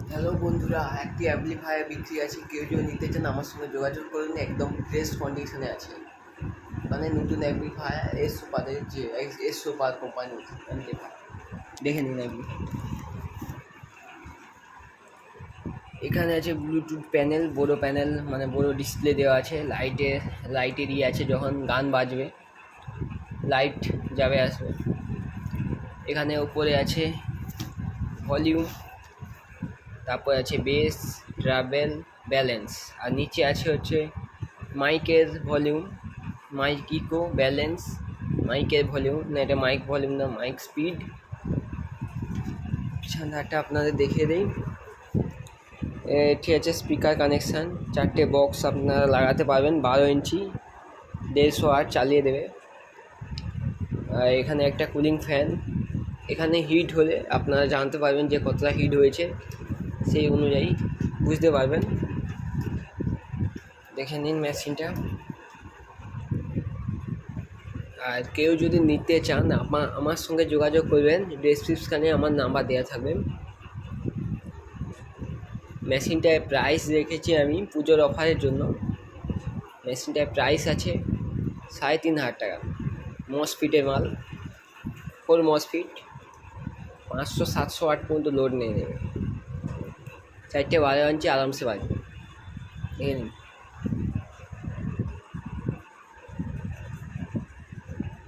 Hello বন্ধুরা, একটি amplifier বিক্রি আছে। কেউ যদি নিতে চান আমার সঙ্গে যোগাযোগ করুন। একদম ফ্রেশ কন্ডিশনে আছে, মানে নতুন অ্যাম্পলিফায়ার এস সুপারের, যে এস সুপার কোম্পানির অ্যাম্পলিফায়ার। দেখে নিন আপনি। এখানে আছে ব্লুটুথ প্যানেল, বড় প্যানেল, মানে বড় ডিসপ্লে দেওয়া আছে। লাইটের আছে, যখন গান বাজবে লাইট যাবে আসবে। এখানে উপরে আছে ভলিউম, তারপর আছে বেস, ট্রাভেল, ব্যালেন্স, আর নিচে আছে হচ্ছে মাইকের ভলিউম, মাইক ইকো, ব্যালেন্স, মাইকের ভলিউম, না এটা মাইক ভলিউম না, মাইক স্পিড। পিছনটা আপনাদের দেখিয়ে দিই। এটি আছে স্পিকার কানেকশান, 4টে বক্স আপনারা লাগাতে পারবেন। 12 ইঞ্চি, 150 ওয়াট চালিয়ে দেবে। আর এখানে একটা কুলিং ফ্যান। এখানে হিট হলে আপনারা জানতে পারবেন যে কতটা হিট হয়েছে, সেই অনুযায়ী বুঝতে পারবেন। দেখে নিন মেশিনটা। আর কেউ যদি নিতে চান আমার সঙ্গে যোগাযোগ করবেন, ডেসক্রিপশানে আমার নাম্বার দেওয়া থাকবে। মেশিনটায় প্রাইস রেখেছি আমি পুজোর অফারের জন্য। মেশিনটায় প্রাইস আছে 3,500 টাকা। মসফিটের মাল, 4 মসফিট, 500-700 ওয়াট পর্যন্ত লোড নিয়ে নেবে। 4টে 12 ইঞ্চি আরামসে বাজবে। দেখে নিন।